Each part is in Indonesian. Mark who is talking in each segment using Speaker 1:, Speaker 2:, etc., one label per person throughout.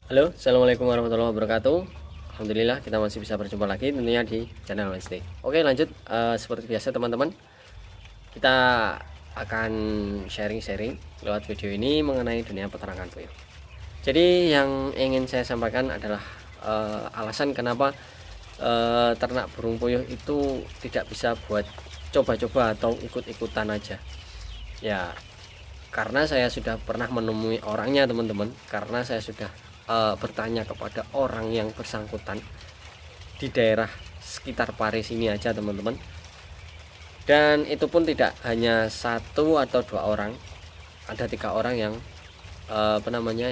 Speaker 1: Halo, assalamualaikum warahmatullahi wabarakatuh. Alhamdulillah kita masih bisa berjumpa lagi tentunya di channel Wednesday. Oke, lanjut. Seperti biasa teman-teman, kita akan sharing-sharing lewat video ini mengenai dunia peternakan puyuh. Jadi yang ingin saya sampaikan adalah alasan kenapa ternak burung puyuh itu tidak bisa buat coba-coba atau ikut-ikutan aja. Ya, karena saya sudah pernah menemui orangnya teman-teman, karena saya sudah bertanya kepada orang yang bersangkutan di daerah sekitar Paris ini aja teman-teman, dan itu pun tidak hanya satu atau dua orang, ada 3 orang yang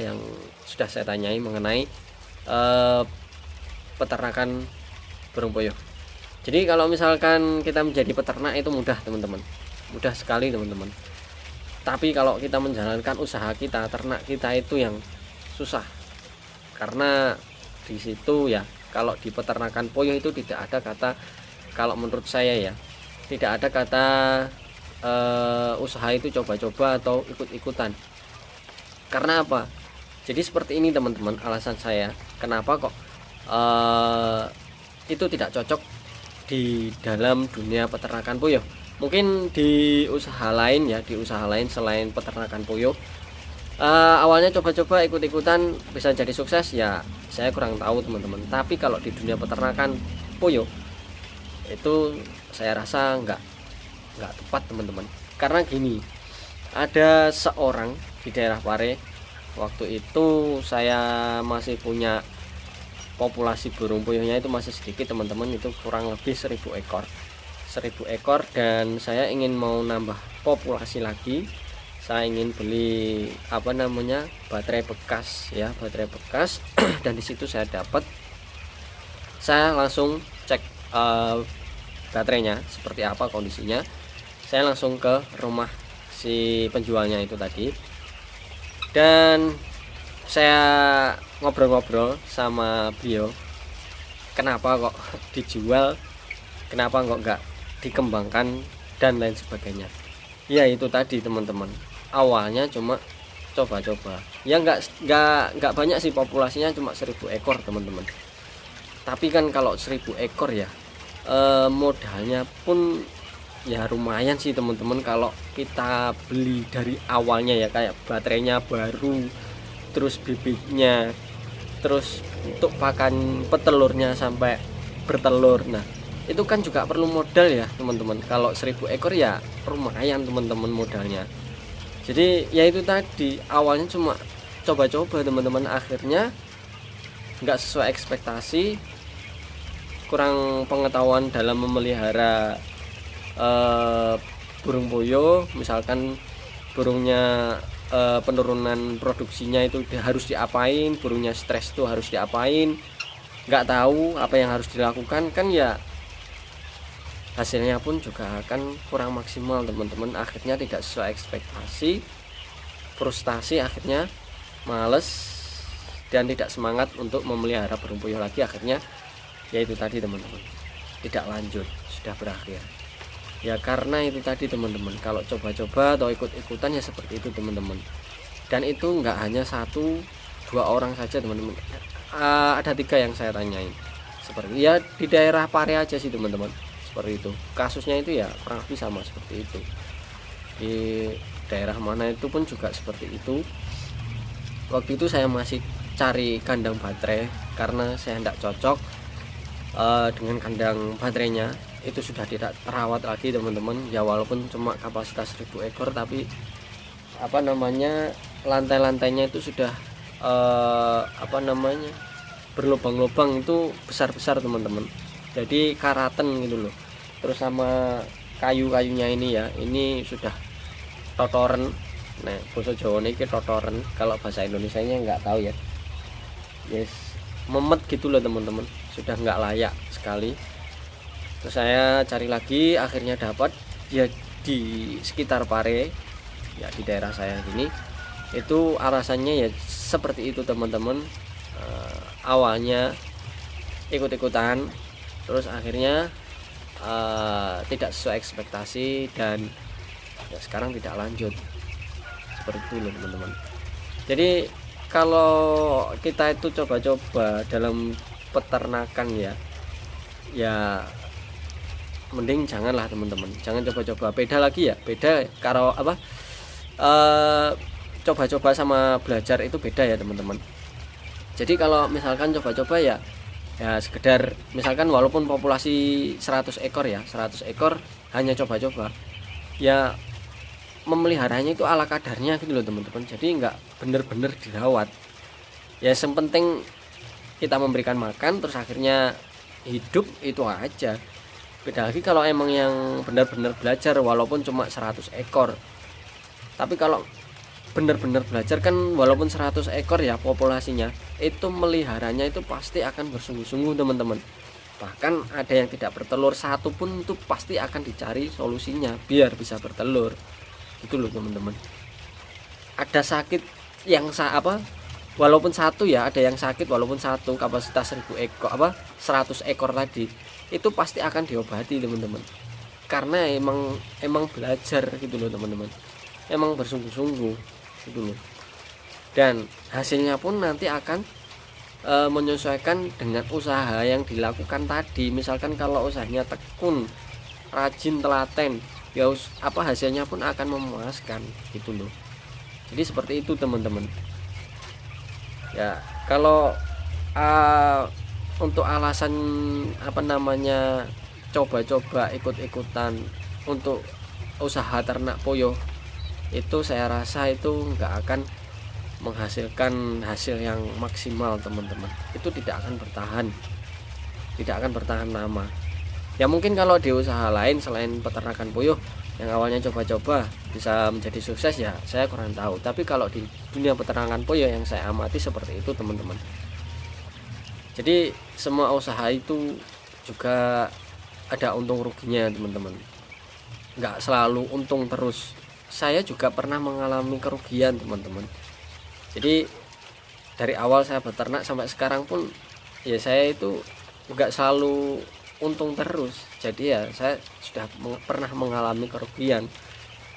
Speaker 1: yang sudah saya tanyai mengenai peternakan burung puyuh. Jadi kalau misalkan kita menjadi peternak itu mudah teman-teman, mudah sekali teman-teman. Tapi kalau kita menjalankan usaha kita, ternak kita itu yang susah. Karena di situ ya, kalau di peternakan puyuh itu tidak ada kata, kalau menurut saya ya, tidak ada kata usaha itu coba-coba atau ikut-ikutan. Karena apa? Jadi seperti ini teman-teman, alasan saya kenapa kok itu tidak cocok di dalam dunia peternakan puyuh. Mungkin di usaha lain ya, di usaha lain selain peternakan puyuh, awalnya coba-coba ikut-ikutan bisa jadi sukses ya, saya kurang tahu teman-teman. Tapi kalau di dunia peternakan puyuh itu saya rasa nggak tepat teman-teman. Karena gini, ada seorang di daerah Pare, waktu itu saya masih punya populasi burung puyuhnya itu masih sedikit teman-teman, itu kurang lebih 1000 ekor, dan saya ingin mau nambah populasi lagi. Saya ingin beli baterai bekas ya, baterai bekas dan disitu saya langsung cek baterainya seperti apa kondisinya. Saya langsung ke rumah si penjualnya itu tadi, dan saya ngobrol-ngobrol sama beliau, kenapa kok dijual, kenapa kok nggak dikembangkan dan lain sebagainya. Ya itu tadi teman-teman, awalnya cuma coba-coba ya, nggak banyak sih populasinya, cuma 1000 ekor teman-teman. Tapi kan kalau 1000 ekor ya, modalnya pun ya lumayan sih teman-teman. Kalau kita beli dari awalnya ya, kayak baterainya baru, terus bibitnya, terus untuk pakan petelurnya sampai bertelur, nah itu kan juga perlu modal ya teman-teman. Kalau 1000 ekor ya lumayan teman-teman modalnya. Jadi ya itu tadi, awalnya cuma coba-coba teman-teman, akhirnya nggak sesuai ekspektasi, kurang pengetahuan dalam memelihara burung puyuh. Misalkan burungnya penurunan produksinya itu harus diapain, burungnya stres itu harus diapain, nggak tahu apa yang harus dilakukan, kan ya hasilnya pun juga akan kurang maksimal teman-teman. Akhirnya tidak sesuai ekspektasi, frustasi, akhirnya males dan tidak semangat untuk memelihara burung puyuh lagi. Akhirnya yaitu tadi teman-teman, tidak lanjut, sudah berakhir ya. Karena itu tadi teman-teman, kalau coba-coba atau ikut-ikutan ya seperti itu teman-teman. Dan itu nggak hanya 1-2 orang saja teman-teman, ada 3 yang saya tanyain seperti ya, di daerah Pare aja sih teman-teman. Seperti itu kasusnya, itu ya kurang lebih sama seperti itu. Di daerah mana itu pun juga seperti itu. Waktu itu saya masih cari kandang baterai karena saya tidak cocok dengan kandang baterainya. Itu sudah tidak terawat lagi teman-teman ya, walaupun cuma kapasitas 1000 ekor, tapi lantai-lantainya itu sudah berlubang-lubang, itu besar-besar teman-teman, jadi karaten gitu loh. Terus sama kayu-kayunya ini ya, ini sudah totoren. Nah bahasa Jawa ini totoren, kalau bahasa Indonesia nya nggak tahu ya. Yes, memet gitu loh teman-teman, sudah nggak layak sekali. Terus saya cari lagi, akhirnya dapat ya di sekitar Pare ya, di daerah saya ini. Itu alasannya ya seperti itu teman-teman. Awalnya ikut-ikutan, terus akhirnya tidak sesuai ekspektasi, dan ya sekarang tidak lanjut seperti itu loh teman-teman. Jadi kalau kita itu coba-coba dalam peternakan ya mending janganlah teman-teman, jangan coba-coba. Beda lagi ya, beda kalau apa coba-coba sama belajar itu beda ya teman-teman. Jadi kalau misalkan coba-coba ya sekedar misalkan walaupun populasi 100 ekor ya, 100 ekor hanya coba-coba, ya memeliharanya itu ala kadarnya gitu loh teman-teman. Jadi nggak bener-bener dirawat. Ya yang penting kita memberikan makan terus akhirnya hidup, itu aja. Beda lagi kalau emang yang benar-benar belajar walaupun cuma 100 ekor. Tapi kalau benar-benar belajar kan walaupun 100 ekor ya populasinya, itu meliharanya itu pasti akan bersungguh-sungguh teman-teman. Bahkan ada yang tidak bertelur satu pun itu pasti akan dicari solusinya biar bisa bertelur. Gitu loh teman-teman. Ada sakit yang walaupun satu ya, ada yang sakit walaupun satu kapasitas 1000 ekor 100 ekor tadi itu pasti akan diobati teman-teman. Karena emang belajar gitu loh teman-teman. Emang bersungguh-sungguh gitu loh. Dan hasilnya pun nanti akan menyesuaikan dengan usaha yang dilakukan tadi. Misalkan kalau usahanya tekun, rajin, telaten, ya hasilnya pun akan memuaskan gitu loh. Jadi seperti itu teman-teman. Ya, kalau untuk alasan coba-coba ikut-ikutan untuk usaha ternak puyuh, itu saya rasa itu nggak akan menghasilkan hasil yang maksimal teman-teman. Itu tidak akan bertahan lama. Ya mungkin kalau di usaha lain selain peternakan puyuh yang awalnya coba-coba bisa menjadi sukses, ya saya kurang tahu. Tapi kalau di dunia peternakan puyuh yang saya amati seperti itu teman-teman. Jadi semua usaha itu juga ada untung ruginya teman-teman, nggak selalu untung terus. Saya juga pernah mengalami kerugian teman-teman. Jadi dari awal saya beternak sampai sekarang pun ya saya itu nggak selalu untung terus. Jadi ya saya sudah pernah mengalami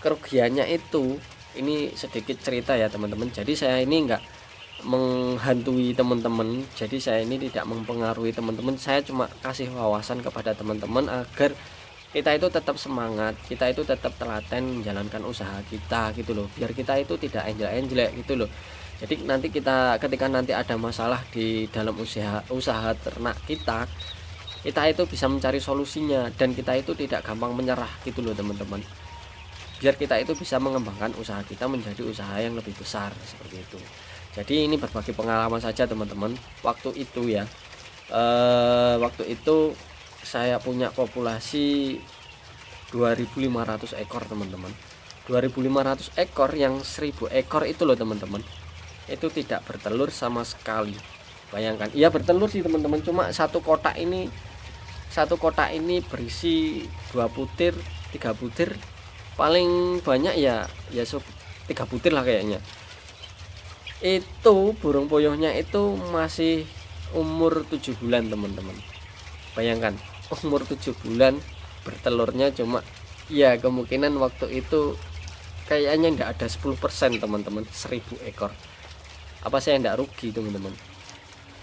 Speaker 1: kerugiannya itu. Ini sedikit cerita ya teman-teman. Jadi saya ini nggak menghantui teman-teman, jadi saya ini tidak mempengaruhi teman-teman. Saya cuma kasih wawasan kepada teman-teman agar kita itu tetap semangat, kita itu tetap telaten menjalankan usaha kita gitu loh, biar kita itu tidak enjlek-enjlek gitu loh. Jadi nanti ketika nanti ada masalah di dalam usaha ternak kita itu bisa mencari solusinya, dan kita itu tidak gampang menyerah gitu loh teman-teman, biar kita itu bisa mengembangkan usaha kita menjadi usaha yang lebih besar seperti itu. Jadi ini berbagi pengalaman saja teman-teman. Waktu itu saya punya populasi 2.500 ekor teman-teman. 2.500 ekor yang 1.000 ekor itu loh teman-teman, itu tidak bertelur sama sekali. Bayangkan, iya bertelur sih teman-teman, cuma satu kotak ini berisi 2 butir 3 butir, paling banyak ya 3 butir lah kayaknya. Itu burung puyuhnya itu masih umur 7 bulan teman-teman. Bayangkan, umur 7 bulan bertelurnya cuma, ya kemungkinan waktu itu kayaknya enggak ada 10% teman-teman. 1.000 ekor. Apa saya enggak rugi teman-teman?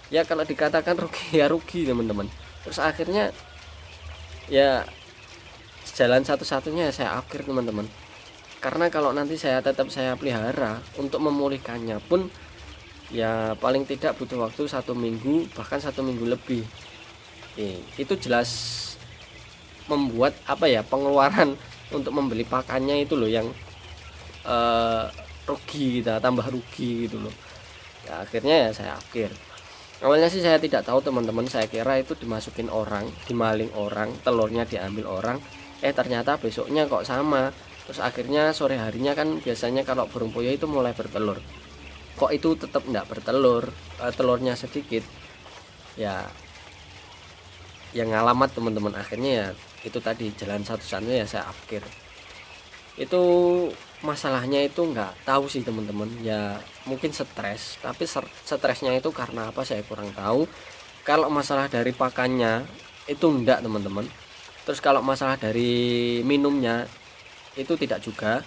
Speaker 1: Ya kalau dikatakan rugi ya rugi teman-teman. Terus akhirnya ya jalan satu-satunya saya akhir teman-teman. Karena kalau nanti saya pelihara, untuk memulihkannya pun ya paling tidak butuh waktu 1 minggu, bahkan 1 minggu lebih. Itu jelas membuat pengeluaran untuk membeli pakannya itu loh yang rugi, kita tambah rugi gitu loh. Ya akhirnya ya saya akhir. Awalnya sih saya tidak tahu teman-teman, saya kira itu dimasukin orang, dimaling orang, telurnya diambil orang. Ternyata besoknya kok sama. Terus akhirnya sore harinya kan biasanya kalau burung puyuh itu mulai bertelur, kok itu tetap enggak bertelur, telurnya sedikit. Ya yang ngalamat teman-teman, akhirnya ya itu tadi jalan satu-satunya ya saya akhir. Itu masalahnya itu enggak tahu sih teman-teman, ya mungkin stres, tapi stresnya itu karena apa saya kurang tahu. Kalau masalah dari pakannya itu enggak teman-teman. Terus kalau masalah dari minumnya itu tidak juga.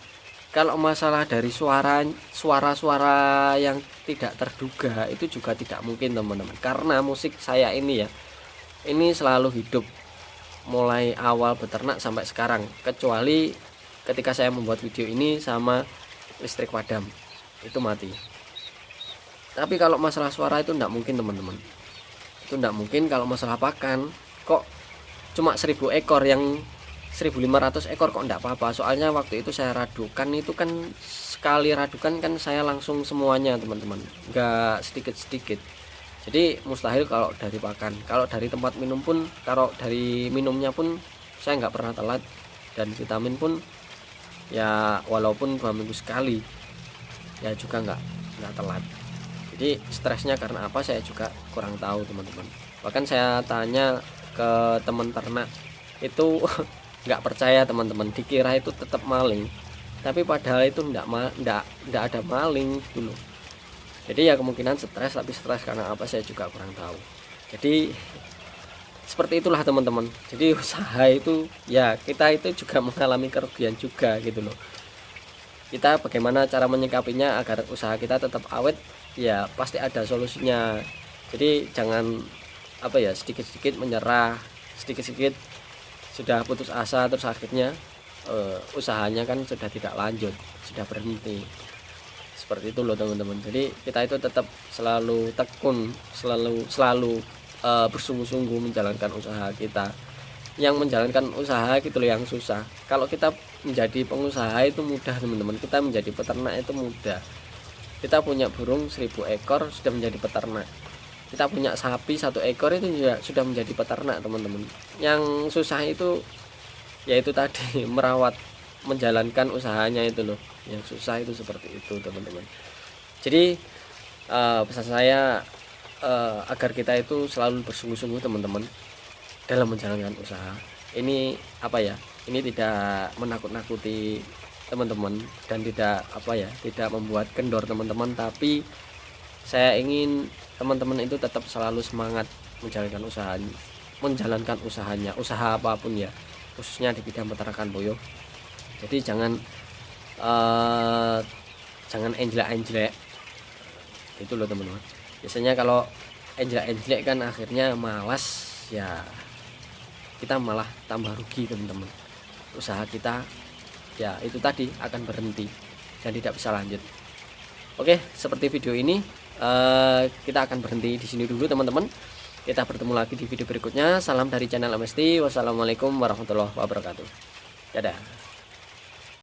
Speaker 1: kalau masalah dari suara-suara yang tidak terduga itu juga tidak mungkin teman-teman, karena musik saya ini ya, ini selalu hidup mulai awal beternak sampai sekarang, kecuali ketika saya membuat video ini sama listrik padam itu mati. Tapi kalau masalah suara itu tidak mungkin teman-teman, itu tidak mungkin. Kalau masalah pakan kok cuma 1000 ekor, yang 1500 ekor kok enggak apa-apa. Soalnya waktu itu saya radukan, itu kan sekali radukan kan saya langsung semuanya teman-teman, enggak sedikit-sedikit. Jadi mustahil kalau dari pakan. Kalau dari tempat minum pun, kalau dari minumnya pun saya nggak pernah telat, dan vitamin pun ya walaupun 2 minggu sekali ya juga nggak telat. Jadi stresnya karena apa saya juga kurang tahu teman-teman. Bahkan saya tanya ke teman ternak itu nggak percaya teman-teman, dikira itu tetap maling, tapi padahal itu nggak ada maling dulu. Jadi ya kemungkinan stres, tapi stres karena apa saya juga kurang tahu. Jadi seperti itulah teman-teman. Jadi usaha itu ya, kita itu juga mengalami kerugian juga gitu loh. Kita bagaimana cara menyikapinya agar usaha kita tetap awet, ya pasti ada solusinya. Jadi jangan apa ya, sedikit-sedikit menyerah, sedikit-sedikit sudah putus asa, terus akhirnya usahanya kan sudah tidak lanjut, sudah berhenti. Seperti itu loh teman-teman. Jadi kita itu tetap selalu tekun, selalu bersungguh-sungguh menjalankan usaha kita. Yang menjalankan usaha gitu loh yang susah. Kalau kita menjadi pengusaha itu mudah teman-teman, kita menjadi peternak itu mudah. Kita punya burung 1000 ekor sudah menjadi peternak, kita punya sapi 1 ekor itu juga sudah menjadi peternak teman-teman. Yang susah itu yaitu tadi merawat, menjalankan usahanya itu loh yang susah, itu seperti itu teman-teman. Jadi pesan saya agar kita itu selalu bersungguh-sungguh teman-teman dalam menjalankan usaha ini. Apa ya, ini tidak menakut-nakuti teman-teman dan tidak apa ya, tidak membuat kendor teman-teman, tapi saya ingin teman-teman itu tetap selalu semangat menjalankan usahanya, usaha apapun ya, khususnya di bidang peternakan boyo. Jadi jangan enjelek-enjelek itu loh teman-teman. Biasanya kalau enjelek-enjelek kan akhirnya malas ya, kita malah tambah rugi teman-teman. Usaha kita ya itu tadi akan berhenti dan tidak bisa lanjut. Oke, seperti video ini kita akan berhenti di sini dulu teman-teman. Kita bertemu lagi di video berikutnya. Salam dari channel MST. Wassalamualaikum warahmatullahi wabarakatuh. Dadah.